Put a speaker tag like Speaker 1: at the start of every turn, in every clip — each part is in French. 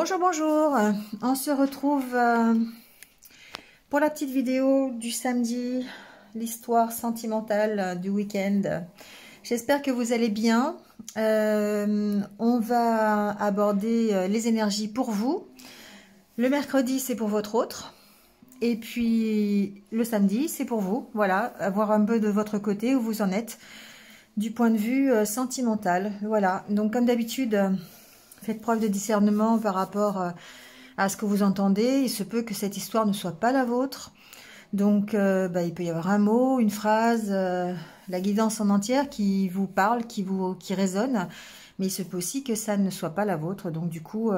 Speaker 1: Bonjour, bonjour. On se retrouve pour la petite vidéo du samedi, l'histoire sentimentale du week-end. J'espère que vous allez bien. On va aborder les énergies pour vous. Le mercredi, c'est pour votre autre. Et puis le samedi, c'est pour vous. Voilà, voir un peu de votre côté où vous en êtes du point de vue sentimental. Voilà, donc comme d'habitude... Faites preuve de discernement par rapport à ce que vous entendez. Il se peut que cette histoire ne soit pas la vôtre. Donc, il peut y avoir un mot, une phrase, la guidance en entière qui vous parle, qui résonne. Mais il se peut aussi que ça ne soit pas la vôtre. Donc, du coup,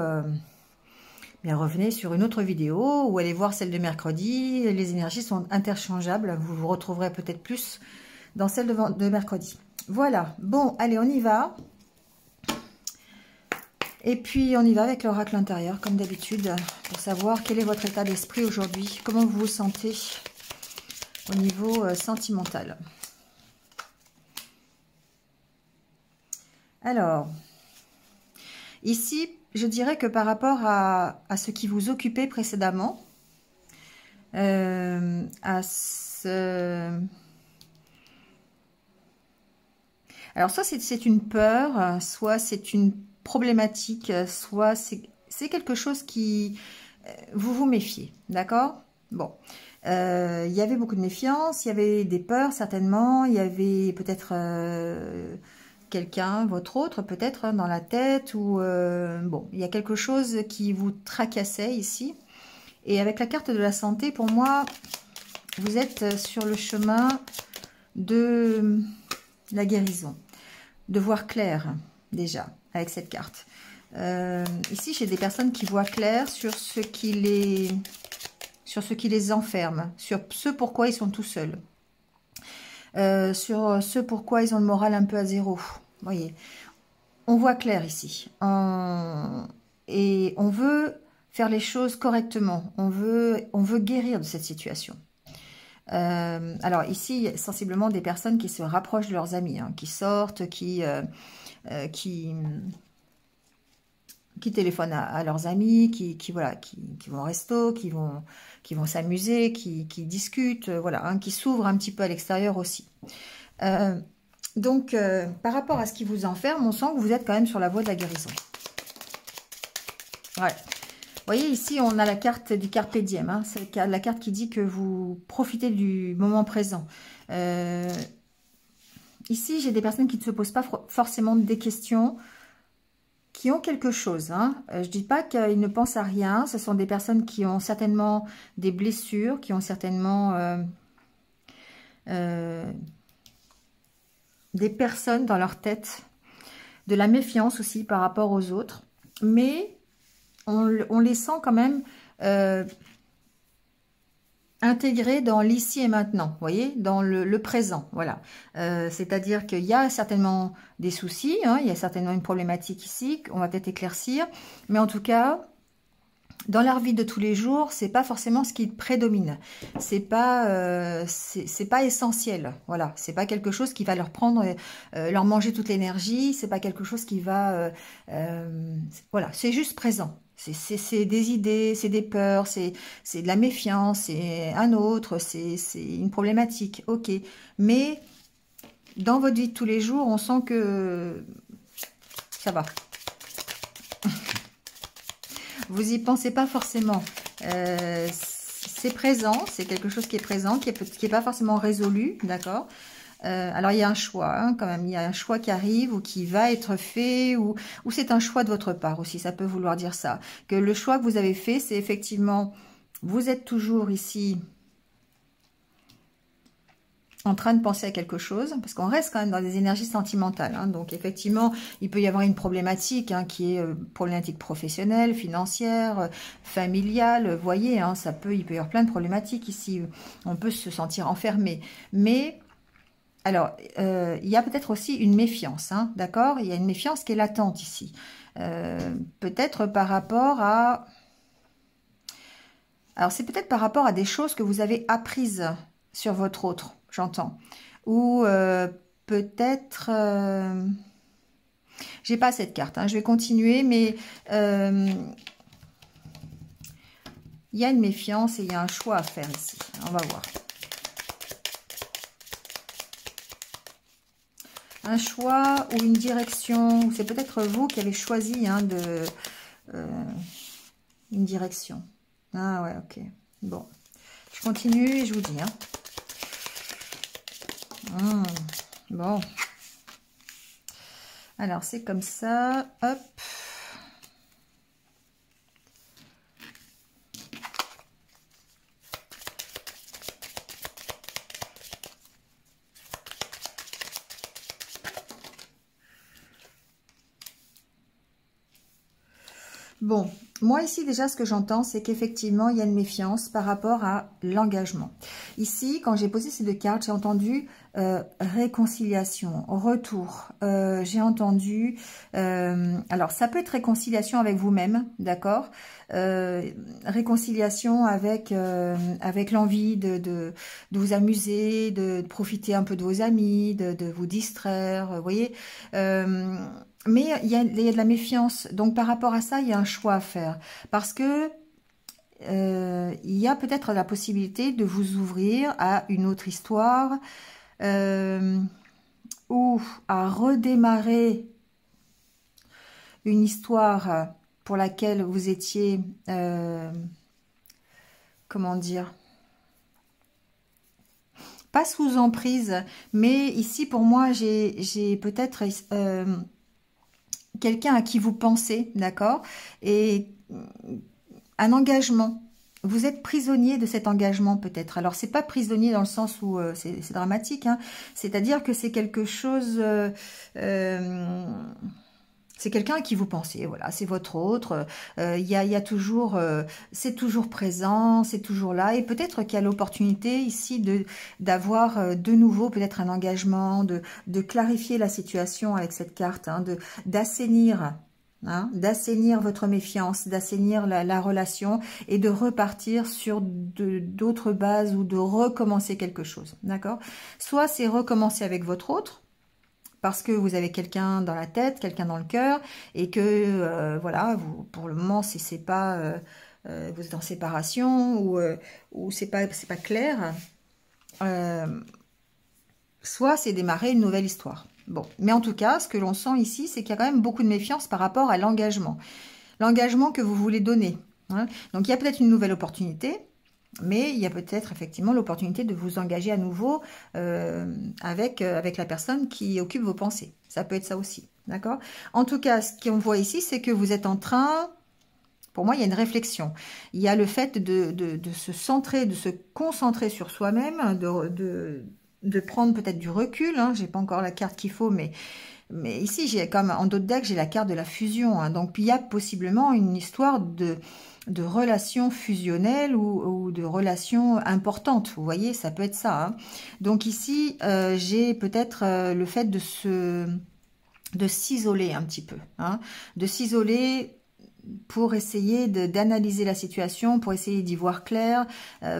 Speaker 1: revenez sur une autre vidéo ou allez voir celle de mercredi. Les énergies sont interchangeables. Vous vous retrouverez peut-être plus dans celle de mercredi. Voilà. Bon, allez, on y va. Et puis, on y va avec l'oracle intérieur, comme d'habitude, pour savoir quel est votre état d'esprit aujourd'hui, comment vous vous sentez au niveau sentimental. Alors, ici, je dirais que par rapport à ce qui vous occupait précédemment, alors, soit c'est une peur, soit c'est une problématique, soit c'est quelque chose qui vous méfiez, d'accord? Bon, il y avait beaucoup de méfiance, il y avait des peurs certainement, il y avait peut-être quelqu'un, votre autre peut-être dans la tête, ou bon, il y a quelque chose qui vous tracassait ici. Et avec la carte de la santé, pour moi, vous êtes sur le chemin de la guérison, de voir clair déjà avec cette carte. Ici, j'ai des personnes qui voient clair sur ce qui les enferme, sur ce pourquoi ils sont tout seuls, sur ce pourquoi ils ont le moral un peu à zéro. Vous voyez, on voit clair ici. Et on veut faire les choses correctement. On veut guérir de cette situation. Alors ici, sensiblement des personnes qui se rapprochent de leurs amis, hein, qui sortent, qui téléphonent à leurs amis, qui vont au resto, qui vont s'amuser, qui discutent, voilà, hein, qui s'ouvrent un petit peu à l'extérieur aussi. Donc, par rapport à ce qui vous enferme, on sent que vous êtes quand même sur la voie de la guérison. Ouais. Vous voyez, ici, on a la carte du Carpe Diem. Hein, c'est la carte qui dit que vous profitez du moment présent. Ici, j'ai des personnes qui ne se posent pas forcément des questions, qui ont quelque chose. Hein. Je ne dis pas qu'ils ne pensent à rien. Ce sont des personnes qui ont certainement des blessures, qui ont certainement des personnes dans leur tête, de la méfiance aussi par rapport aux autres. Mais on les sent quand même intégrés dans l'ici et maintenant, vous voyez, dans le présent, voilà. C'est-à-dire qu'il y a certainement des soucis, hein, il y a certainement une problématique ici, qu'on va peut-être éclaircir, mais en tout cas, dans leur vie de tous les jours, c'est pas forcément ce qui prédomine, c'est pas essentiel, voilà, c'est pas quelque chose qui va leur prendre, leur manger toute l'énergie, c'est pas quelque chose qui va, voilà, c'est juste présent. C'est des idées, c'est des peurs, c'est de la méfiance, c'est un autre, c'est une problématique, ok. Mais dans votre vie de tous les jours, on sent que ça va. Vous y pensez pas forcément. C'est présent, c'est quelque chose qui est présent, qui est pas forcément résolu, d'accord. Alors, il y a un choix, hein, quand même. Il y a un choix qui arrive ou qui va être fait ou c'est un choix de votre part aussi. Ça peut vouloir dire ça. Que le choix que vous avez fait, c'est effectivement, vous êtes toujours ici en train de penser à quelque chose, parce qu'on reste quand même dans des énergies sentimentales. Hein, donc, effectivement, il peut y avoir une problématique hein, qui est problématique professionnelle, financière, familiale. Vous voyez, hein, il peut y avoir plein de problématiques ici. On peut se sentir enfermé. Mais... alors, il y a peut-être aussi une méfiance, hein, d'accord? Il y a une méfiance qui est latente ici. Peut-être par rapport à... alors, c'est peut-être par rapport à des choses que vous avez apprises sur votre autre, j'entends. Ou peut-être... j'ai pas cette carte, hein, je vais continuer, mais... Il y a une méfiance et il y a un choix à faire ici. On va voir. Un choix ou une direction. C'est peut-être vous qui avez choisi hein, une direction. Ah ouais, ok. Bon. Je continue et je vous dis. Hein. Bon. Alors, c'est comme ça. Hop. Bon, moi ici déjà ce que j'entends c'est qu'effectivement il y a une méfiance par rapport à l'engagement. Ici quand j'ai posé ces deux cartes j'ai entendu réconciliation, retour, j'ai entendu, alors ça peut être réconciliation avec vous-même, d'accord, réconciliation avec, avec l'envie de vous amuser, de profiter un peu de vos amis, de vous distraire, vous voyez, mais il y a de la méfiance. Donc, par rapport à ça, il y a un choix à faire. Parce que il y a peut-être la possibilité de vous ouvrir à une autre histoire ou à redémarrer une histoire pour laquelle vous étiez, comment dire, pas sous emprise, mais ici, pour moi, j'ai peut-être... quelqu'un à qui vous pensez, d'accord, et un engagement. Vous êtes prisonnier de cet engagement peut-être. Alors c'est pas prisonnier dans le sens où c'est dramatique, hein. C'est-à-dire que c'est quelque chose, c'est quelqu'un à qui vous pensez. Voilà, c'est votre autre. Il y a toujours, c'est toujours présent, c'est toujours là. Et peut-être qu'il y a l'opportunité ici d'avoir de nouveau peut-être un engagement, de clarifier la situation avec cette carte, hein, d'assainir. Hein, d'assainir votre méfiance, d'assainir la relation et de repartir sur d'autres bases ou de recommencer quelque chose, d'accord? Soit c'est recommencer avec votre autre, parce que vous avez quelqu'un dans la tête, quelqu'un dans le cœur, et que, voilà, vous, pour le moment, si c'est pas, vous êtes en séparation, ou c'est pas clair, soit c'est démarrer une nouvelle histoire. Bon, mais en tout cas, ce que l'on sent ici, c'est qu'il y a quand même beaucoup de méfiance par rapport à l'engagement. L'engagement que vous voulez donner. Hein. Donc, il y a peut-être une nouvelle opportunité, mais il y a peut-être effectivement l'opportunité de vous engager à nouveau avec la personne qui occupe vos pensées. Ça peut être ça aussi, d'accord? En tout cas, ce qu'on voit ici, c'est que vous êtes en train... Pour moi, il y a une réflexion. Il y a le fait de se centrer, de se concentrer sur soi-même, de prendre peut-être du recul. Hein. Je n'ai pas encore la carte qu'il faut, mais ici, j'ai comme en d'autres decks, j'ai la carte de la fusion. Hein. Donc, il y a possiblement une histoire de relations fusionnelles ou de relations importantes. Vous voyez, ça peut être ça. Hein. Donc ici, j'ai peut-être le fait de s'isoler un petit peu. Hein. De s'isoler pour essayer d'analyser la situation, pour essayer d'y voir clair,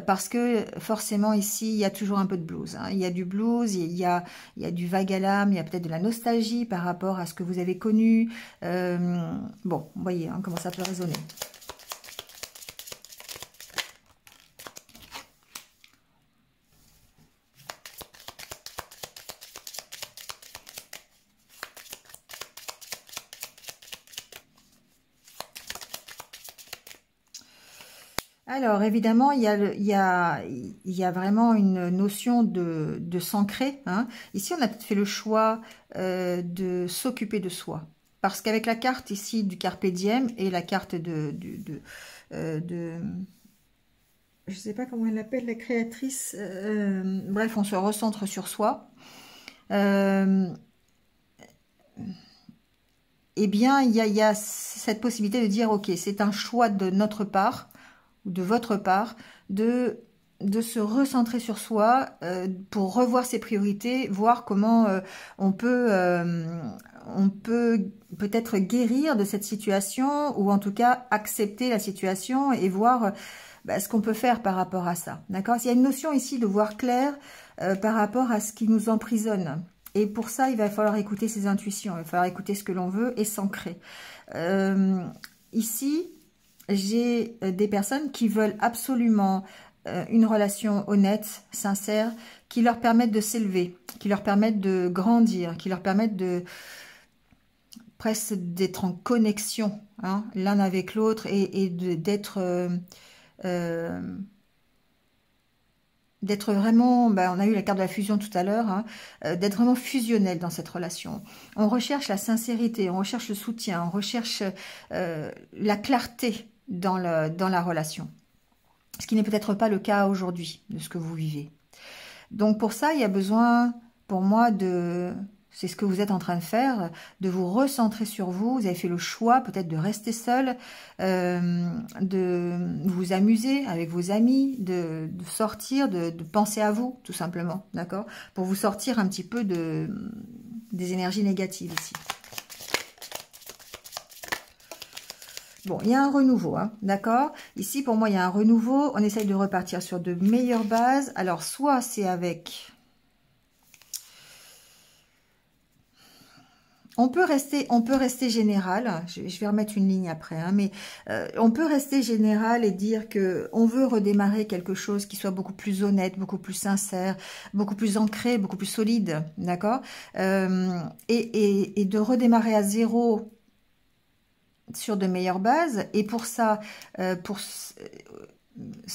Speaker 1: parce que forcément ici, il y a toujours un peu de blues. Hein. Il y a du blues, il y a du vague à l'âme, il y a peut-être de la nostalgie par rapport à ce que vous avez connu. Bon, vous voyez hein, comment ça peut résonner. Alors, évidemment, il y a vraiment une notion de s'ancrer. Hein. Ici, on a peut-être fait le choix de s'occuper de soi. Parce qu'avec la carte ici du Carpe Diem et la carte je ne sais pas comment elle l'appelle, la créatrice, bref, on se recentre sur soi. Eh bien, il y a cette possibilité de dire, ok, c'est un choix de notre part, ou de votre part, de se recentrer sur soi pour revoir ses priorités, voir comment on peut peut-être guérir de cette situation ou en tout cas accepter la situation et voir ce qu'on peut faire par rapport à ça. D'accord ? Il y a une notion ici de voir clair par rapport à ce qui nous emprisonne. Et pour ça, il va falloir écouter ses intuitions, il va falloir écouter ce que l'on veut et s'ancrer. Ici, j'ai des personnes qui veulent absolument une relation honnête, sincère, qui leur permette de s'élever, qui leur permette de grandir, qui leur permette de presque d'être en connexion, hein, l'un avec l'autre et d'être vraiment, on a eu la carte de la fusion tout à l'heure, hein, d'être vraiment fusionnel dans cette relation. On recherche la sincérité, on recherche le soutien, on recherche la clarté dans la relation. Ce qui n'est peut-être pas le cas aujourd'hui de ce que vous vivez. Donc pour ça, il y a besoin pour moi c'est ce que vous êtes en train de faire, de vous recentrer sur vous. Vous avez fait le choix peut-être de rester seul, de vous amuser avec vos amis, de sortir, de penser à vous, tout simplement, d'accord? Pour vous sortir un petit peu des énergies négatives ici. Bon, il y a un renouveau, hein, d'accord? Ici, pour moi, il y a un renouveau. On essaye de repartir sur de meilleures bases. Alors, soit c'est avec... On peut rester général, je vais remettre une ligne après, hein, mais on peut rester général et dire que on veut redémarrer quelque chose qui soit beaucoup plus honnête, beaucoup plus sincère, beaucoup plus ancré, beaucoup plus solide, d'accord, et de redémarrer à zéro sur de meilleures bases, et pour ça,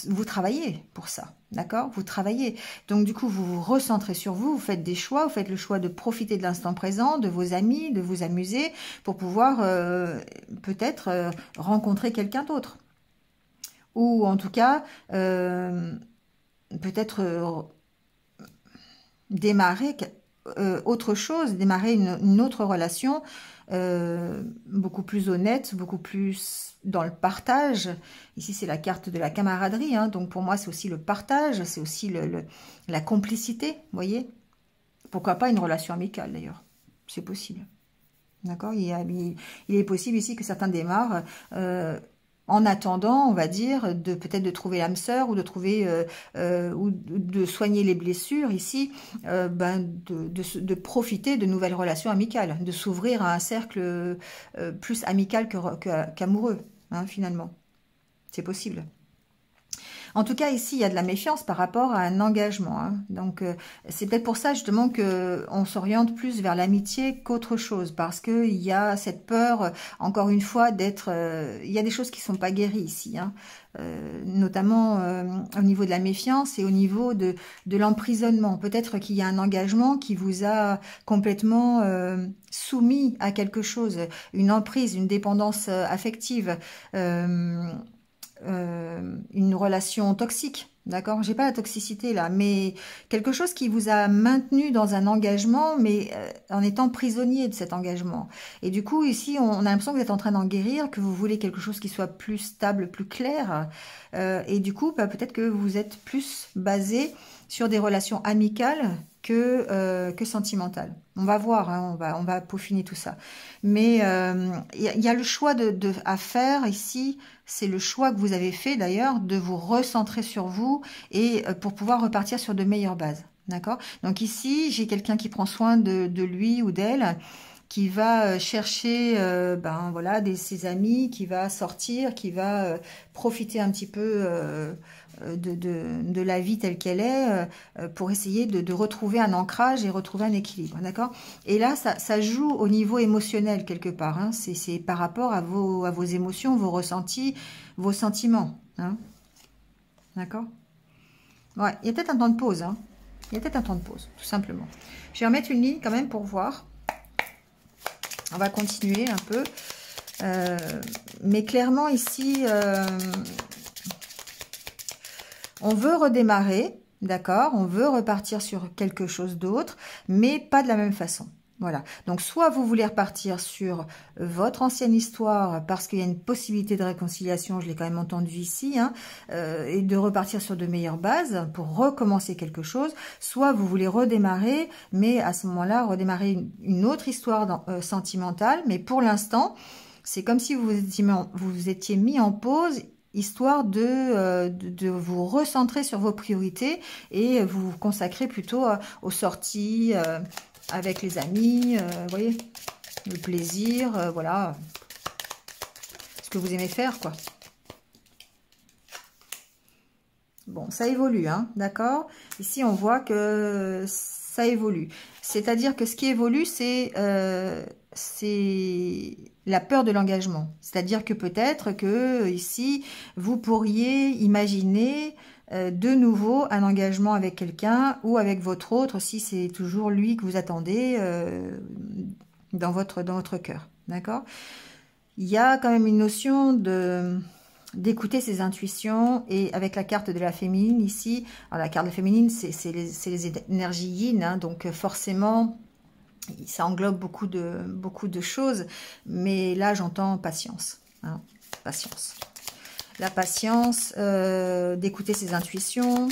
Speaker 1: vous travaillez pour ça, d'accord? Vous travaillez. Donc, du coup, vous vous recentrez sur vous, vous faites des choix, vous faites le choix de profiter de l'instant présent, de vos amis, de vous amuser, pour pouvoir peut-être rencontrer quelqu'un d'autre. Ou en tout cas, peut-être démarrer autre chose, démarrer une autre relation beaucoup plus honnête, beaucoup plus dans le partage. Ici, c'est la carte de la camaraderie, hein, donc pour moi, c'est aussi le partage, c'est aussi la complicité, vous voyez. Pourquoi pas une relation amicale, d'ailleurs, c'est possible. D'accord, il est possible ici que certains démarrent en attendant, on va dire, peut-être de trouver l'âme sœur ou de trouver ou de soigner les blessures ici, de profiter de nouvelles relations amicales, de s'ouvrir à un cercle plus amical qu'amoureux, hein, finalement. C'est possible. En tout cas, ici, il y a de la méfiance par rapport à un engagement, hein. Donc, c'est peut-être pour ça, justement, qu'on s'oriente plus vers l'amitié qu'autre chose. Parce qu'il y a cette peur, encore une fois, d'être... il y a des choses qui ne sont pas guéries ici, hein. Notamment au niveau de la méfiance et au niveau de l'emprisonnement. Peut-être qu'il y a un engagement qui vous a complètement soumis à quelque chose. Une emprise, une dépendance affective. Une relation toxique, d'accord? J'ai pas la toxicité là, mais quelque chose qui vous a maintenu dans un engagement, mais en étant prisonnier de cet engagement. Et du coup, ici, on a l'impression que vous êtes en train d'en guérir, que vous voulez quelque chose qui soit plus stable, plus clair. Et du coup, peut-être que vous êtes plus basé sur des relations amicales que sentimentales. On va voir, hein, on va peaufiner tout ça. Mais il y a le choix à faire ici. C'est le choix que vous avez fait d'ailleurs de vous recentrer sur vous et pour pouvoir repartir sur de meilleures bases. D'accord? Donc ici, j'ai quelqu'un qui prend soin de lui ou d'elle, qui va chercher voilà, ses amis, qui va sortir, qui va profiter un petit peu de la vie telle qu'elle est pour essayer de retrouver un ancrage et retrouver un équilibre, d'accord? Et là, ça joue au niveau émotionnel quelque part, hein. C'est par rapport à vos émotions, vos ressentis, vos sentiments, hein. D'accord? Ouais, il y a peut-être un temps de pause, hein. Il y a peut-être un temps de pause, tout simplement. Je vais remettre une ligne quand même pour voir. On va continuer un peu. Mais clairement, ici, on veut redémarrer, d'accord? On veut repartir sur quelque chose d'autre, mais pas de la même façon. Voilà. Donc, soit vous voulez repartir sur votre ancienne histoire parce qu'il y a une possibilité de réconciliation, je l'ai quand même entendu ici, hein, et de repartir sur de meilleures bases pour recommencer quelque chose. Soit vous voulez redémarrer, mais à ce moment-là, redémarrer une autre histoire sentimentale. Mais pour l'instant, c'est comme si vous vous étiez mis en pause, histoire de vous recentrer sur vos priorités et vous vous consacrer plutôt aux sorties avec les amis, vous voyez, le plaisir, voilà, ce que vous aimez faire, quoi. Bon, ça évolue, hein, d'accord? Ici, on voit que ça évolue. C'est-à-dire que ce qui évolue, c'est la peur de l'engagement. C'est-à-dire que peut-être que ici, vous pourriez imaginer de nouveau un engagement avec quelqu'un ou avec votre autre, si c'est toujours lui que vous attendez dans votre cœur, d'accord? Il y a quand même une notion d'écouter ses intuitions, et avec la carte de la féminine ici, alors la carte de la féminine c'est les énergies yin, hein, donc forcément ça englobe beaucoup de choses, mais là j'entends patience, hein, patience. La patience d'écouter ses intuitions,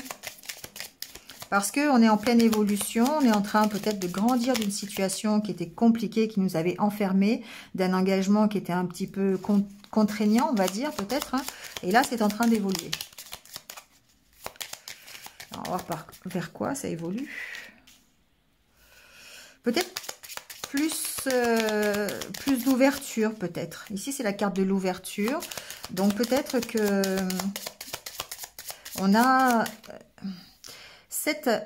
Speaker 1: parce qu'on est en pleine évolution, on est en train peut-être de grandir d'une situation qui était compliquée, qui nous avait enfermés, d'un engagement qui était un petit peu contraignant, on va dire, peut-être. Hein, et là, c'est en train d'évoluer. On va voir vers quoi ça évolue. Peut-être plus d'ouverture, peut-être. Ici, c'est la carte de l'ouverture. Donc, peut-être que on a...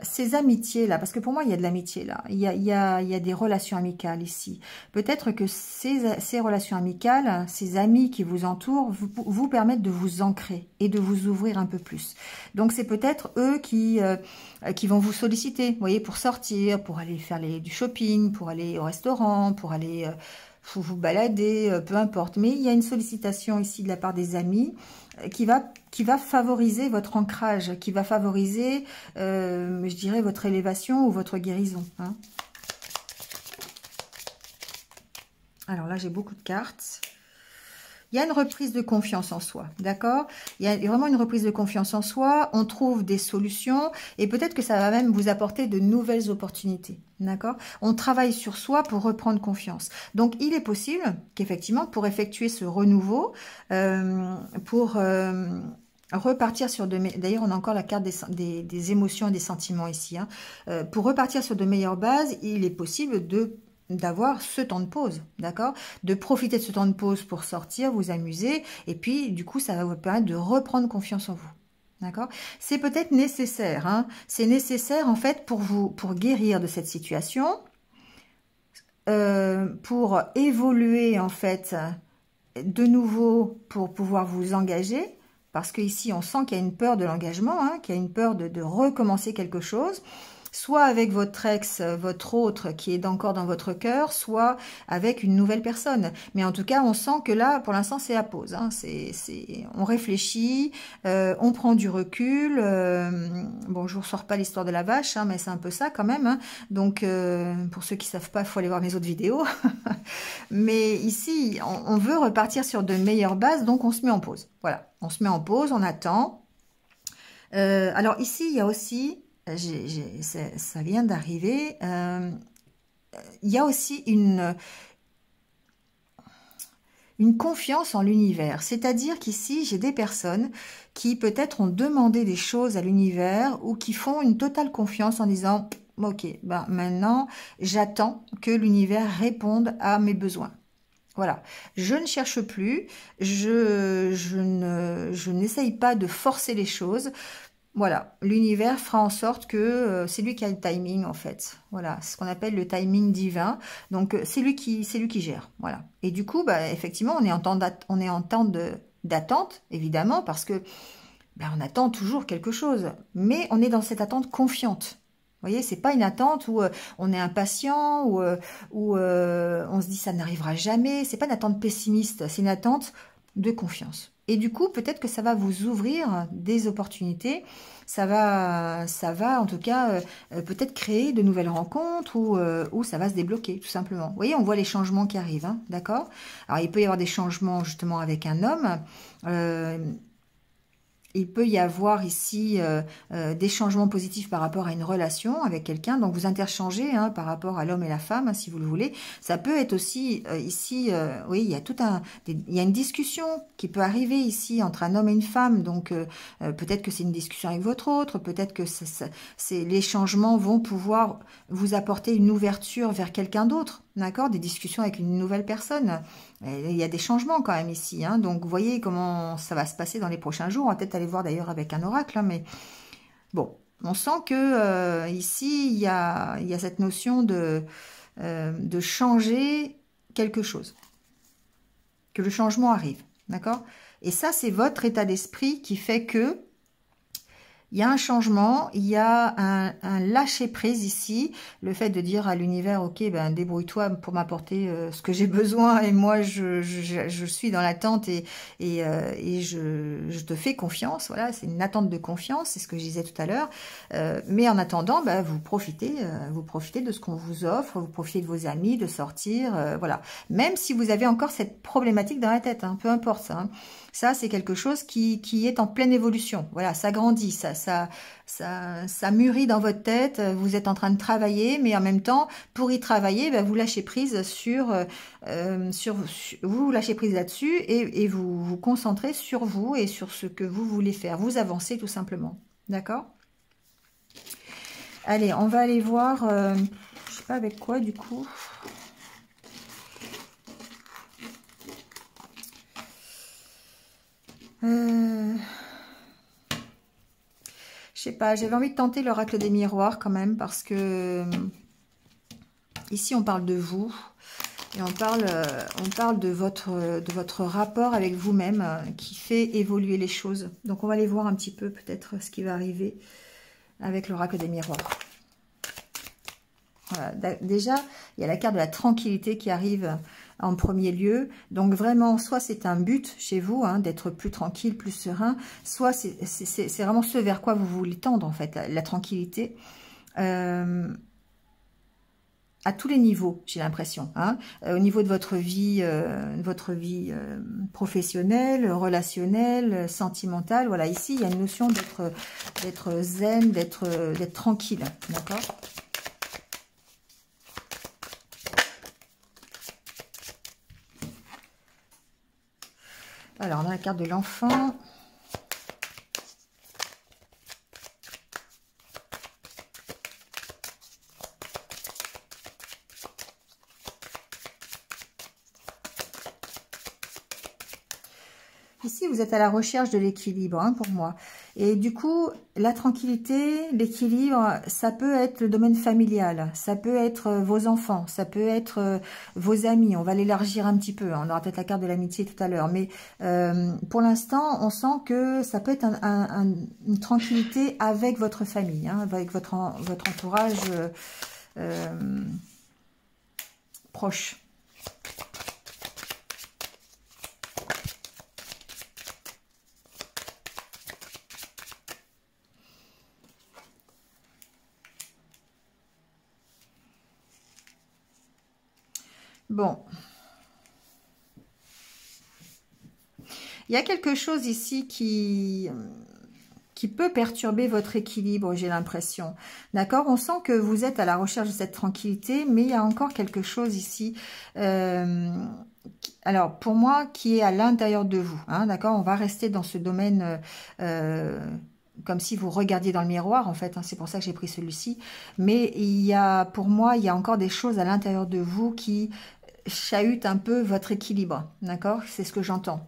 Speaker 1: ces amitiés-là, parce que pour moi, il y a de l'amitié là, il y a des relations amicales ici. Peut-être que ces relations amicales, ces amis qui vous entourent, vous permettent de vous ancrer et de vous ouvrir un peu plus. Donc, c'est peut-être eux qui vont vous solliciter, vous voyez, pour sortir, pour aller faire du shopping, pour aller au restaurant, pour aller vous balader, peu importe. Mais il y a une sollicitation ici de la part des amis qui va favoriser votre ancrage, qui va favoriser, je dirais, votre élévation ou votre guérison. Hein. Alors là, j'ai beaucoup de cartes. Il y a une reprise de confiance en soi, d'accord? Il y a vraiment une reprise de confiance en soi, on trouve des solutions et peut-être que ça va même vous apporter de nouvelles opportunités, d'accord? On travaille sur soi pour reprendre confiance. Donc, il est possible qu'effectivement, pour effectuer ce renouveau, pour repartir sur de... D'ailleurs, on a encore la carte des émotions et des sentiments ici. Hein. Pour repartir sur de meilleures bases, il est possible d'avoir ce temps de pause, d'accord? De profiter de ce temps de pause pour sortir, vous amuser, et puis du coup, ça va vous permettre de reprendre confiance en vous, d'accord? C'est peut-être nécessaire, hein? C'est nécessaire en fait pour guérir de cette situation, pour évoluer en fait de nouveau, pour pouvoir vous engager, parce qu'ici, on sent qu'il y a une peur de l'engagement, hein, qu'il y a une peur de recommencer quelque chose, soit avec votre ex, votre autre qui est encore dans votre cœur, soit avec une nouvelle personne. Mais en tout cas, on sent que là, pour l'instant, c'est à pause. Hein. On réfléchit, on prend du recul. Bon, je vous ressors pas l'histoire de la vache, hein, mais c'est un peu ça quand même. Hein. Donc, pour ceux qui savent pas, il faut aller voir mes autres vidéos. Mais ici, on veut repartir sur de meilleures bases, donc on se met en pause. Voilà, on se met en pause, on attend. Alors ici, il y a aussi... ça vient d'arriver. Il y a aussi une confiance en l'univers. C'est-à-dire qu'ici, j'ai des personnes qui peut-être ont demandé des choses à l'univers ou qui font une totale confiance en disant « Ok, ben maintenant, j'attends que l'univers réponde à mes besoins. » Voilà, je ne cherche plus, je n'essaye pas de forcer les choses. Voilà, l'univers fera en sorte que c'est lui qui a le timing en fait. Voilà, ce qu'on appelle le timing divin. Donc c'est lui qui gère. Voilà. Et du coup, bah, effectivement, on est en temps d'attente, évidemment, parce que bah, on attend toujours quelque chose. Mais on est dans cette attente confiante. Vous voyez, c'est pas une attente où on est impatient, où on se dit ça n'arrivera jamais. C'est pas une attente pessimiste, c'est une attente de confiance. Et du coup, peut-être que ça va vous ouvrir des opportunités. Ça va en tout cas peut-être créer de nouvelles rencontres ou ça va se débloquer, tout simplement. Vous voyez, on voit les changements qui arrivent, hein, d'accord? Alors, il peut y avoir des changements justement avec un homme. Il peut y avoir ici des changements positifs par rapport à une relation avec quelqu'un. Donc, vous interchangez hein, par rapport à l'homme et la femme, hein, si vous le voulez. Ça peut être aussi ici, oui, il y a il y a une discussion qui peut arriver ici entre un homme et une femme. Donc, peut-être que c'est une discussion avec votre autre. Peut-être que les changements vont pouvoir vous apporter une ouverture vers quelqu'un d'autre. d'accord, des discussions avec une nouvelle personne. Et il y a des changements quand même ici, hein, donc vous voyez comment ça va se passer dans les prochains jours. On va peut-être aller voir d'ailleurs avec un oracle, hein, mais bon, on sent que ici, il y a cette notion de changer quelque chose, que le changement arrive, d'accord? Et ça, c'est votre état d'esprit qui fait que il y a un changement, il y a un lâcher-prise ici, le fait de dire à l'univers, ok, ben débrouille-toi pour m'apporter ce que j'ai besoin, et moi je suis dans l'attente et je te fais confiance, voilà, c'est une attente de confiance, c'est ce que je disais tout à l'heure, mais en attendant, ben, vous profitez de ce qu'on vous offre, vous profitez de vos amis, de sortir, voilà, même si vous avez encore cette problématique dans la tête, hein, peu importe ça, hein. Ça, c'est quelque chose qui est en pleine évolution. Voilà, ça grandit, ça mûrit dans votre tête. Vous êtes en train de travailler, mais en même temps, pour y travailler, ben, vous lâchez prise vous lâchez prise là-dessus et vous vous concentrez sur vous et sur ce que vous voulez faire. Vous avancez tout simplement. D'accord? Allez, on va aller voir, je sais pas avec quoi du coup. Je sais pas, j'avais envie de tenter l'oracle des miroirs quand même parce que ici on parle de vous et on parle de votre rapport avec vous-même qui fait évoluer les choses. Donc on va aller voir un petit peu peut-être ce qui va arriver avec l'oracle des miroirs. Voilà. Déjà, il y a la carte de la tranquillité qui arrive en premier lieu. Donc vraiment, soit c'est un but chez vous, hein, d'être plus tranquille, plus serein, soit c'est vraiment ce vers quoi vous voulez tendre, en fait, la tranquillité. À tous les niveaux, j'ai l'impression, hein, au niveau de votre vie professionnelle, relationnelle, sentimentale. Voilà, ici, il y a une notion d'être zen, d'être tranquille, d'accord ? Alors, on a la carte de l'enfant. Ici, vous êtes à la recherche de l'équilibre, hein, pour moi. Et du coup, la tranquillité, l'équilibre, ça peut être le domaine familial, ça peut être vos enfants, ça peut être vos amis. On va l'élargir un petit peu. On aura peut-être la carte de l'amitié tout à l'heure. Mais pour l'instant, on sent que ça peut être une tranquillité avec votre famille, hein, avec votre entourage proche. Bon, il y a quelque chose ici qui peut perturber votre équilibre, j'ai l'impression. D'accord? On sent que vous êtes à la recherche de cette tranquillité, mais il y a encore quelque chose ici, alors pour moi, qui est à l'intérieur de vous. Hein, d'accord? On va rester dans ce domaine comme si vous regardiez dans le miroir, en fait, hein, c'est pour ça que j'ai pris celui-ci. Mais pour moi, il y a encore des choses à l'intérieur de vous qui chahute un peu votre équilibre, d'accord? C'est ce que j'entends.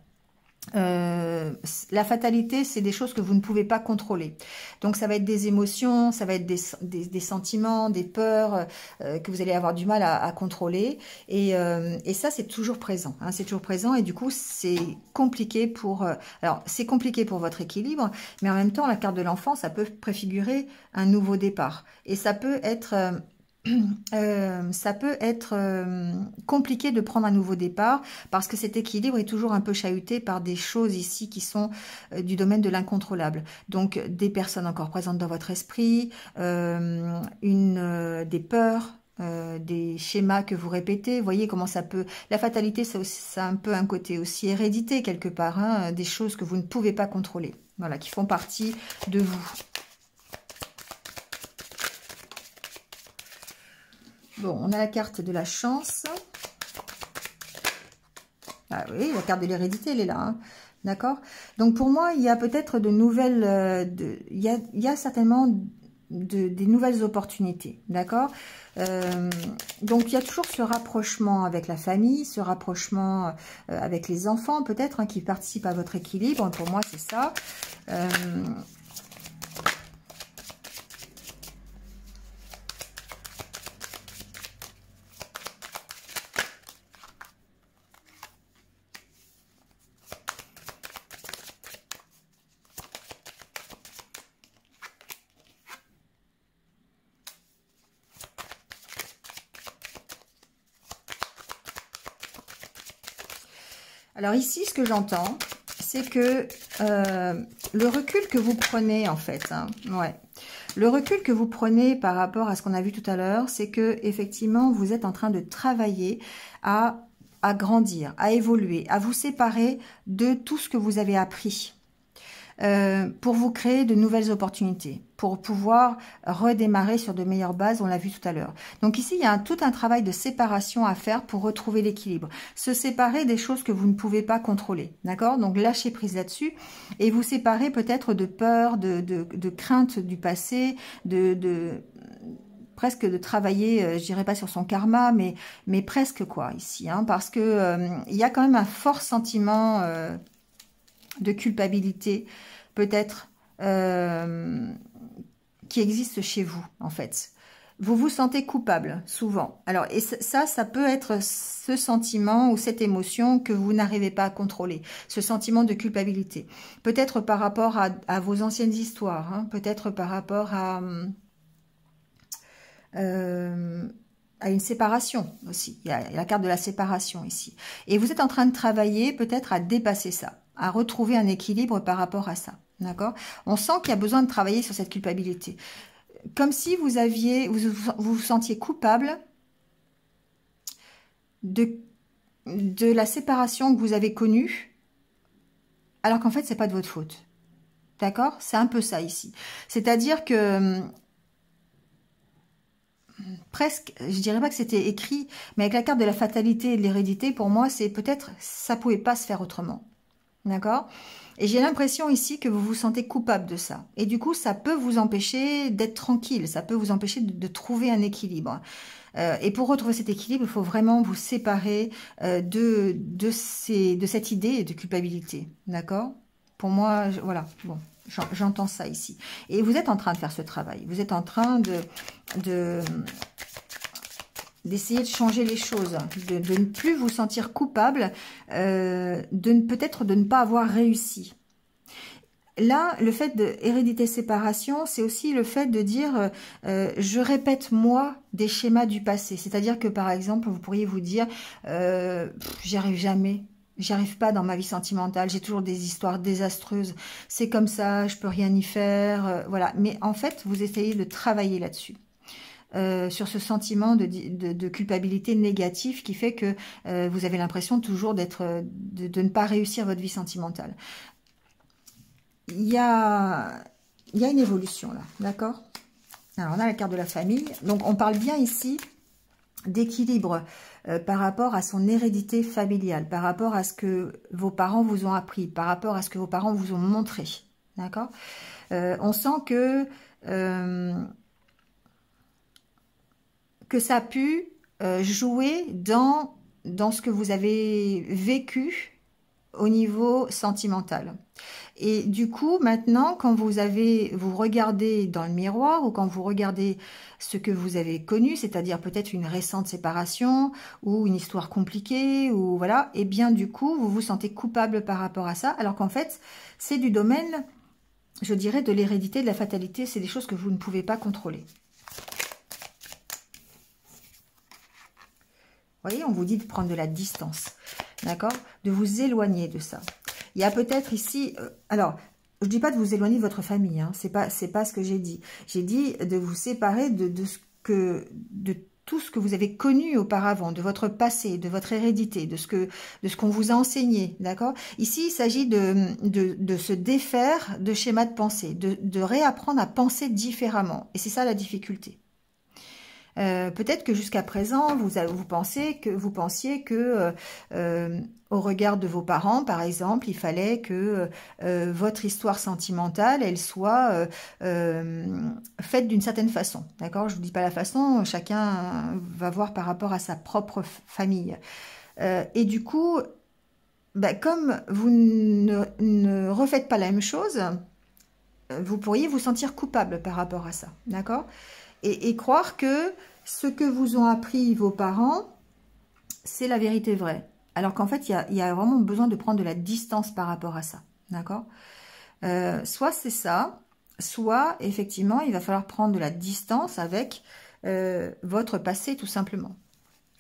Speaker 1: La fatalité, c'est des choses que vous ne pouvez pas contrôler. Donc, ça va être des émotions, ça va être des sentiments, des peurs que vous allez avoir du mal à contrôler. Et ça, c'est toujours présent. Hein, c'est toujours présent et du coup, c'est compliqué pour... alors, c'est compliqué pour votre équilibre, mais en même temps, la carte de l'enfant, ça peut préfigurer un nouveau départ. Et ça peut être... compliqué de prendre un nouveau départ parce que cet équilibre est toujours un peu chahuté par des choses ici qui sont du domaine de l'incontrôlable. Donc des personnes encore présentes dans votre esprit, des peurs, des schémas que vous répétez. Vous voyez comment ça peut... La fatalité, ça a un peu un côté aussi hérédité quelque part, hein, des choses que vous ne pouvez pas contrôler, voilà, qui font partie de vous. Bon, on a la carte de la chance. Ah oui, la carte de l'hérédité, elle est là. Hein. D'accord? Donc, pour moi, il y a peut-être de nouvelles... il y a certainement des nouvelles opportunités, d'accord? Donc, il y a toujours ce rapprochement avec la famille, ce rapprochement avec les enfants, peut-être, hein, qui participent à votre équilibre. Pour moi, c'est ça. Alors ici, ce que j'entends, c'est que le recul que vous prenez, en fait, hein, ouais, le recul que vous prenez par rapport à ce qu'on a vu tout à l'heure, c'est que effectivement, vous êtes en train de travailler à grandir, à évoluer, à vous séparer de tout ce que vous avez appris. Pour vous créer de nouvelles opportunités, pour pouvoir redémarrer sur de meilleures bases, on l'a vu tout à l'heure. Donc ici, il y a tout un travail de séparation à faire pour retrouver l'équilibre. Se séparer des choses que vous ne pouvez pas contrôler, d'accord? Donc lâchez prise là-dessus et vous séparer peut-être de peur, de crainte du passé, presque de travailler, je dirais pas sur son karma, mais presque quoi ici, hein, parce que il y a quand même un fort sentiment de culpabilité, peut-être, qui existe chez vous, en fait. Vous vous sentez coupable, souvent. Alors, et ça peut être ce sentiment ou cette émotion que vous n'arrivez pas à contrôler, ce sentiment de culpabilité. Peut-être par rapport à vos anciennes histoires, hein, peut-être par rapport à une séparation aussi. Il y a la carte de la séparation ici. Et vous êtes en train de travailler peut-être à dépasser ça, à retrouver un équilibre par rapport à ça. D'accord? On sent qu'il y a besoin de travailler sur cette culpabilité. Comme si vous vous sentiez coupable de la séparation que vous avez connue, alors qu'en fait, c'est pas de votre faute. D'accord? C'est un peu ça ici. C'est-à-dire que presque, je dirais pas que c'était écrit, mais avec la carte de la fatalité et de l'hérédité, pour moi, c'est peut-être, ça pouvait pas se faire autrement. D'accord? Et j'ai l'impression ici que vous vous sentez coupable de ça. Et du coup, ça peut vous empêcher d'être tranquille, ça peut vous empêcher de trouver un équilibre. Et pour retrouver cet équilibre, il faut vraiment vous séparer de cette idée de culpabilité. D'accord? Pour moi, voilà, bon, j'entends ça ici. Et vous êtes en train de faire ce travail. Vous êtes en train d'essayer de changer les choses, de ne plus vous sentir coupable, peut-être de ne pas avoir réussi. Là, le fait de hérédité séparation, c'est aussi le fait de dire je répète moi des schémas du passé. C'est-à-dire que par exemple, vous pourriez vous dire j'y arrive jamais. J'y arrive pas dans ma vie sentimentale, j'ai toujours des histoires désastreuses. C'est comme ça, je peux rien y faire. Voilà. Mais en fait, vous essayez de travailler là-dessus. Sur ce sentiment de culpabilité négative qui fait que vous avez l'impression toujours de ne pas réussir votre vie sentimentale. Il y a une évolution là, d'accord? Alors on a la carte de la famille, donc on parle bien ici d'équilibre par rapport à son hérédité familiale, par rapport à ce que vos parents vous ont appris, par rapport à ce que vos parents vous ont montré, d'accord? On sent que ça a pu jouer dans ce que vous avez vécu au niveau sentimental. Et du coup, maintenant, quand vous regardez dans le miroir ou quand vous regardez ce que vous avez connu, c'est-à-dire peut-être une récente séparation ou une histoire compliquée, ou voilà, et bien du coup, vous vous sentez coupable par rapport à ça, alors qu'en fait, c'est du domaine, je dirais, de l'hérédité, de la fatalité, c'est des choses que vous ne pouvez pas contrôler. Vous voyez, on vous dit de prendre de la distance, d'accord? De vous éloigner de ça. Il y a peut-être ici... alors, je ne dis pas de vous éloigner de votre famille, hein, c'est pas ce que j'ai dit. J'ai dit de vous séparer de tout ce que vous avez connu auparavant, de votre passé, de votre hérédité, de ce qu'on vous a enseigné, d'accord? Ici, il s'agit de se défaire de schémas de pensée, de réapprendre à penser différemment. Et c'est ça la difficulté. Peut-être que jusqu'à présent, vous pensiez que au regard de vos parents, par exemple, il fallait que votre histoire sentimentale, elle soit faite d'une certaine façon. D'accord? Je vous dis pas la façon, chacun va voir par rapport à sa propre famille. Et du coup, bah, comme vous ne refaites pas la même chose, vous pourriez vous sentir coupable par rapport à ça. D'accord? Et croire que ce que vous ont appris vos parents, c'est la vérité vraie. Alors qu'en fait, il y a vraiment besoin de prendre de la distance par rapport à ça. D'accord? Soit c'est ça, soit effectivement, il va falloir prendre de la distance avec votre passé, tout simplement.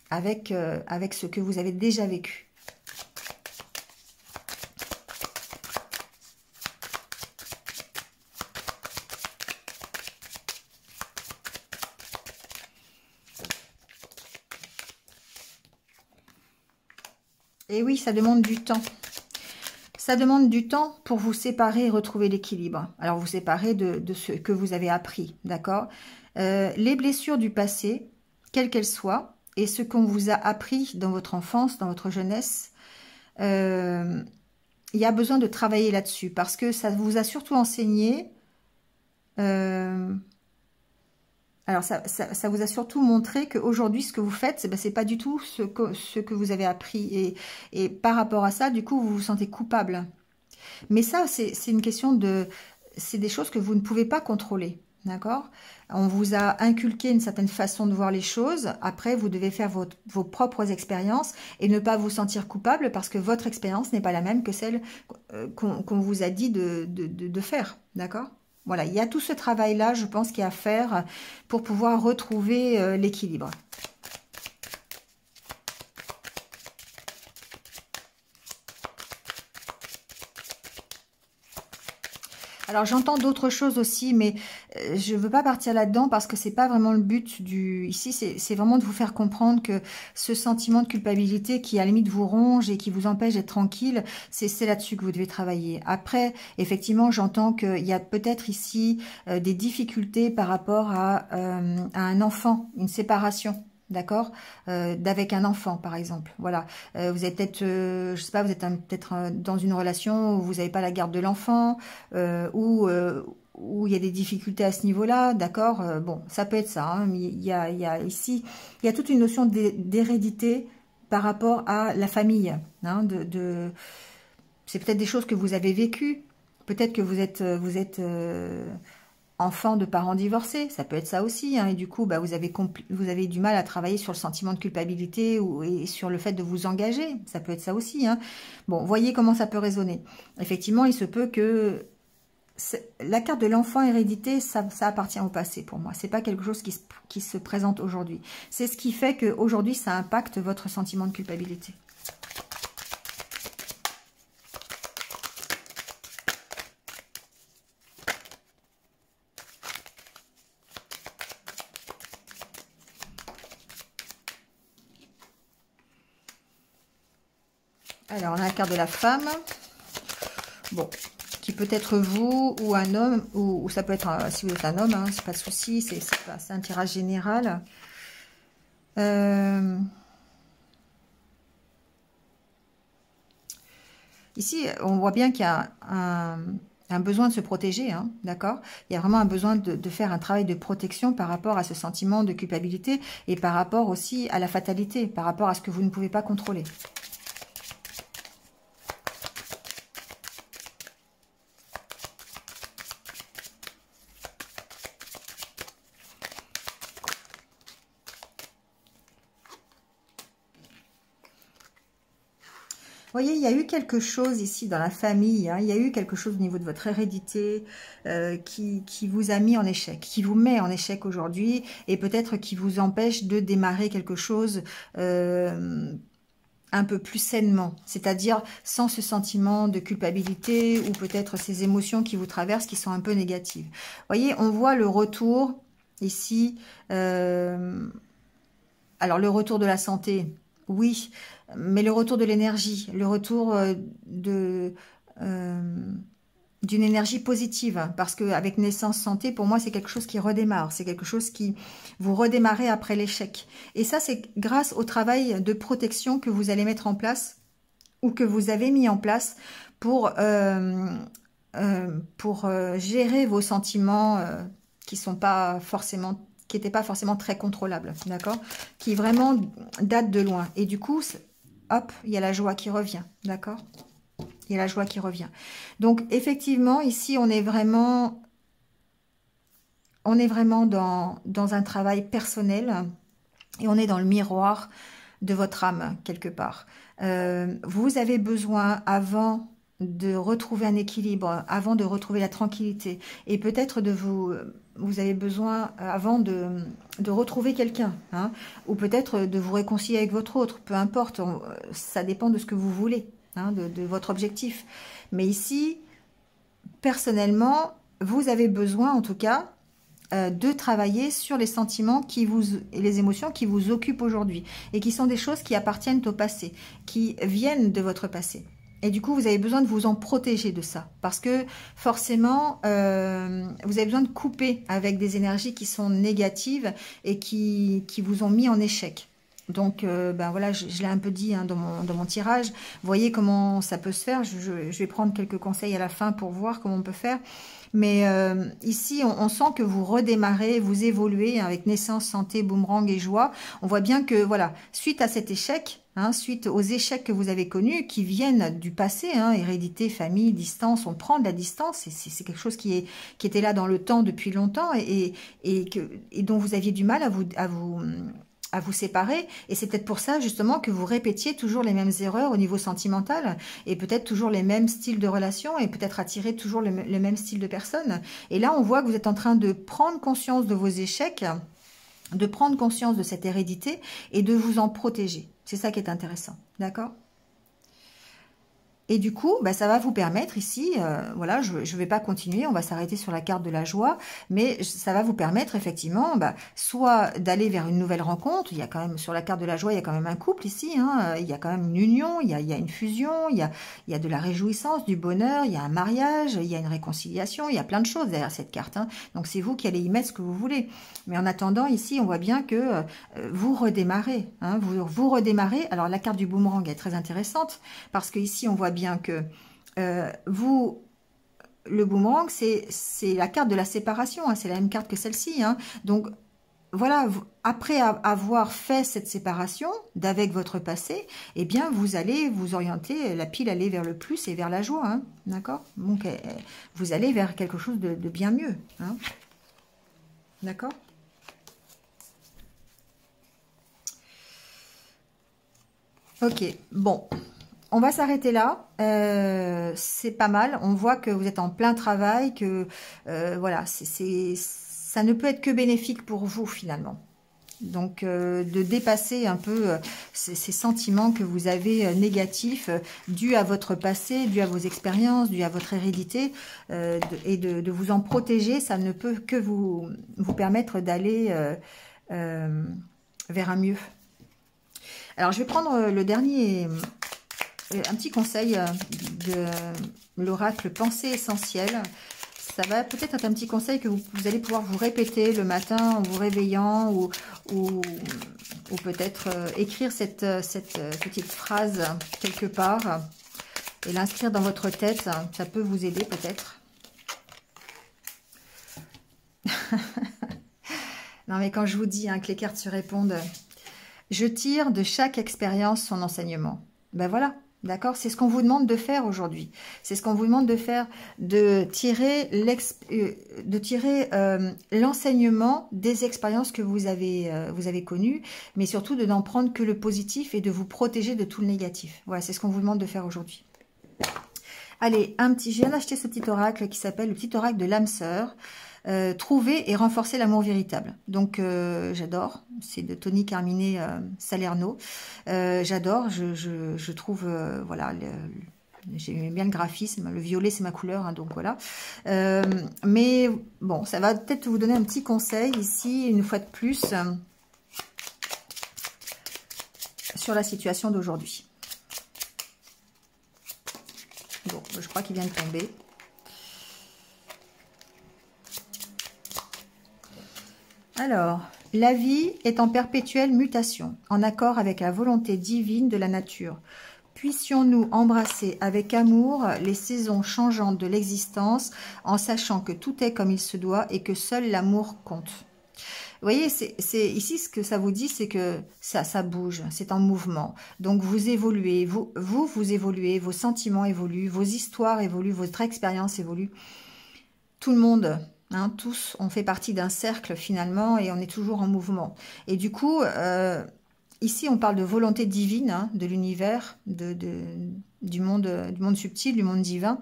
Speaker 1: Avec ce que vous avez déjà vécu. Et oui, ça demande du temps. Ça demande du temps pour vous séparer et retrouver l'équilibre. Alors, vous séparer de ce que vous avez appris, d'accord? Les blessures du passé, quelles qu'elles soient, et ce qu'on vous a appris dans votre enfance, dans votre jeunesse, il y a besoin de travailler là-dessus parce que ça vous a surtout enseigné... alors, ça vous a surtout montré qu'aujourd'hui, ce que vous faites, c'est pas du tout ce que vous avez appris. Et par rapport à ça, du coup, vous vous sentez coupable. Mais ça, c'est une question de... C'est des choses que vous ne pouvez pas contrôler. D'accord? On vous a inculqué une certaine façon de voir les choses. Après, vous devez faire vos propres expériences et ne pas vous sentir coupable parce que votre expérience n'est pas la même que celle qu'on vous a dit de faire. D'accord? Voilà, il y a tout ce travail-là, je pense, qu'il y a à faire pour pouvoir retrouver l'équilibre. Alors j'entends d'autres choses aussi, mais je ne veux pas partir là-dedans parce que c'est pas vraiment le but du... Ici, c'est vraiment de vous faire comprendre que ce sentiment de culpabilité qui à la limite vous ronge et qui vous empêche d'être tranquille, c'est là-dessus que vous devez travailler. Après, effectivement, j'entends qu'il y a peut-être ici des difficultés par rapport à un enfant, une séparation. D'accord, d'avec un enfant par exemple. Voilà, vous êtes peut-être, je sais pas, vous êtes peut-être dans une relation où vous n'avez pas la garde de l'enfant, où il y a des difficultés à ce niveau-là. D'accord, bon, ça peut être ça. Hein, mais il y a ici, il y a toute une notion d'hérédité par rapport à la famille. Hein, c'est peut-être des choses que vous avez vécues. Peut-être que vous êtes enfant de parents divorcés, ça peut être ça aussi, hein, et du coup, bah, vous avez du mal à travailler sur le sentiment de culpabilité et sur le fait de vous engager, ça peut être ça aussi. Hein. Bon, voyez comment ça peut résonner. Effectivement, il se peut que la carte de l'enfant hérédité, ça appartient au passé pour moi. C'est pas quelque chose qui se présente aujourd'hui. C'est ce qui fait qu'aujourd'hui, ça impacte votre sentiment de culpabilité. Alors, on a la carte de la femme. Bon, qui peut être vous ou un homme, ou ça peut être, si vous êtes un homme, hein, c'est pas de souci, c'est un tirage général. Ici, on voit bien qu'il y a un besoin de se protéger, hein, d'accord? Il y a vraiment un besoin de faire un travail de protection par rapport à ce sentiment de culpabilité et par rapport aussi à la fatalité, par rapport à ce que vous ne pouvez pas contrôler. Vous voyez, il y a eu quelque chose ici dans la famille, hein, il y a eu quelque chose au niveau de votre hérédité qui vous a mis en échec, qui vous met en échec aujourd'hui et peut-être qui vous empêche de démarrer quelque chose un peu plus sainement, c'est-à-dire sans ce sentiment de culpabilité ou peut-être ces émotions qui vous traversent qui sont un peu négatives. Vous voyez, on voit le retour ici, alors le retour de la santé, oui, mais le retour de l'énergie, le retour d'une énergie positive, parce qu'avec naissance santé, pour moi, c'est quelque chose qui redémarre, c'est quelque chose qui vous redémarrez après l'échec. Et ça, c'est grâce au travail de protection que vous allez mettre en place, ou que vous avez mis en place pour gérer vos sentiments qui sont pas forcément, qui n'étaient pas forcément très contrôlables, d'accord, qui vraiment datent de loin. Et du coup, hop, il y a la joie qui revient, d'accord. Il y a la joie qui revient. Donc, effectivement, ici, on est vraiment dans un travail personnel et on est dans le miroir de votre âme, quelque part. Vous avez besoin, avant de retrouver un équilibre, avant de retrouver la tranquillité, et peut-être vous avez besoin, avant de retrouver quelqu'un, hein, ou peut-être de vous réconcilier avec votre autre, peu importe, ça dépend de ce que vous voulez. Hein, de votre objectif. Mais ici, personnellement, vous avez besoin, en tout cas, de travailler sur les sentiments et les émotions qui vous occupent aujourd'hui et qui sont des choses qui appartiennent au passé, qui viennent de votre passé. Et du coup, vous avez besoin de vous en protéger de ça. Parce que forcément, vous avez besoin de couper avec des énergies qui sont négatives et qui vous ont mis en échec. Donc, ben voilà, je l'ai un peu dit hein, dans mon tirage. Vous voyez comment ça peut se faire. Je vais prendre quelques conseils à la fin pour voir comment on peut faire. Mais ici, on sent que vous redémarrez, vous évoluez avec naissance, santé, boomerang et joie. On voit bien que, voilà, suite à cet échec, hein, suite aux échecs que vous avez connus, qui viennent du passé, hein, hérédité, famille, distance, on prend de la distance. C'est quelque chose qui était là dans le temps depuis longtemps et dont vous aviez du mal à vous séparer, et c'est peut-être pour ça justement que vous répétiez toujours les mêmes erreurs au niveau sentimental, et peut-être toujours les mêmes styles de relations, et peut-être attirer toujours le même style de personnes. Et là, on voit que vous êtes en train de prendre conscience de vos échecs, de prendre conscience de cette hérédité, et de vous en protéger. C'est ça qui est intéressant, d'accord ? Et du coup, bah, ça va vous permettre ici, voilà, je ne vais pas continuer, on va s'arrêter sur la carte de la joie, mais ça va vous permettre effectivement, bah, soit d'aller vers une nouvelle rencontre. Il y a quand même, sur la carte de la joie, il y a quand même un couple ici, hein, il y a quand même une union, il y a une fusion, il y a de la réjouissance, du bonheur, il y a un mariage, il y a une réconciliation, il y a plein de choses derrière cette carte. Hein. Donc c'est vous qui allez y mettre ce que vous voulez. Mais en attendant, ici, on voit bien que vous redémarrez. Hein, vous redémarrez. Alors la carte du boomerang est très intéressante, parce que ici, on voit bien que le boomerang, c'est la carte de la séparation, hein, c'est la même carte que celle-ci. Hein. Donc, voilà, après avoir fait cette séparation d'avec votre passé, eh bien, vous allez vous orienter, la pile aller vers le plus et vers la joie, hein, d'accord? Donc, vous allez vers quelque chose de bien mieux, hein, d'accord? Ok, bon. On va s'arrêter là, c'est pas mal, on voit que vous êtes en plein travail, que voilà, ça ne peut être que bénéfique pour vous finalement. Donc de dépasser un peu ces sentiments que vous avez négatifs, dus à votre passé, dus à vos expériences, dus à votre hérédité, et de vous en protéger, ça ne peut que vous permettre d'aller vers un mieux. Alors je vais prendre le dernier... Un petit conseil de l'oracle Pensée essentielle. Ça va peut-être être un petit conseil que vous allez pouvoir vous répéter le matin en vous réveillant ou peut-être écrire cette petite phrase quelque part et l'inscrire dans votre tête. Ça peut vous aider peut-être. Non mais quand je vous dis hein, que les cartes se répondent, je tire de chaque expérience son enseignement. Ben voilà. D'accord, c'est ce qu'on vous demande de faire aujourd'hui. C'est ce qu'on vous demande de faire, de tirer l'enseignement des expériences que vous avez connues, mais surtout de n'en prendre que le positif et de vous protéger de tout le négatif. Voilà, c'est ce qu'on vous demande de faire aujourd'hui. Allez, je viens d'acheter ce petit oracle qui s'appelle le petit oracle de l'âme sœur. Trouver et renforcer l'amour véritable. Donc j'adore, c'est de Tony Carmine Salerno. J'adore, je trouve, voilà, j'aime bien le graphisme, le violet c'est ma couleur, hein, donc voilà. Mais bon, ça va peut-être vous donner un petit conseil ici, une fois de plus, sur la situation d'aujourd'hui. Bon, je crois qu'il vient de tomber. Alors, la vie est en perpétuelle mutation, en accord avec la volonté divine de la nature. Puissions-nous embrasser avec amour les saisons changeantes de l'existence, en sachant que tout est comme il se doit et que seul l'amour compte. Vous voyez, c'est ici ce que ça vous dit, c'est que ça bouge, c'est en mouvement. Donc vous évoluez, vous évoluez, vos sentiments évoluent, vos histoires évoluent, votre expérience évolue. Tout le monde, hein, tous, on fait partie d'un cercle finalement et on est toujours en mouvement. Et du coup, ici on parle de volonté divine, hein, de l'univers, du monde subtil, du monde divin.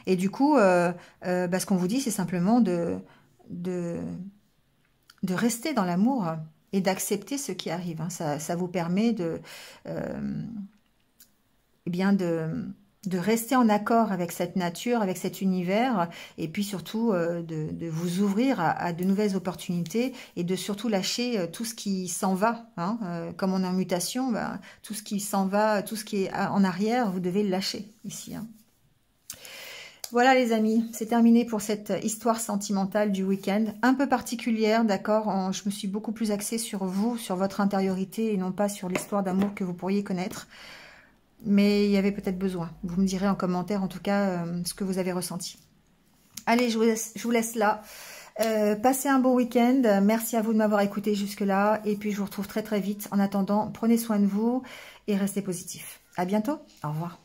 Speaker 1: Et du coup, ce qu'on vous dit, c'est simplement de rester dans l'amour et d'accepter ce qui arrive. Hein. Ça vous permet de rester en accord avec cette nature, avec cet univers, et puis surtout de vous ouvrir à de nouvelles opportunités et de surtout lâcher tout ce qui s'en va. Hein. Comme on est en mutation, tout ce qui s'en va, tout ce qui est en arrière, vous devez le lâcher ici. Hein. Voilà les amis, c'est terminé pour cette histoire sentimentale du week-end, un peu particulière, d'accord. Je me suis beaucoup plus axée sur vous, sur votre intériorité et non pas sur l'histoire d'amour que vous pourriez connaître. Mais il y avait peut-être besoin. Vous me direz en commentaire en tout cas ce que vous avez ressenti. Allez, je vous laisse là. Passez un bon week-end. Merci à vous de m'avoir écouté jusque-là. Et puis je vous retrouve très très vite. En attendant, prenez soin de vous et restez positifs. À bientôt. Au revoir.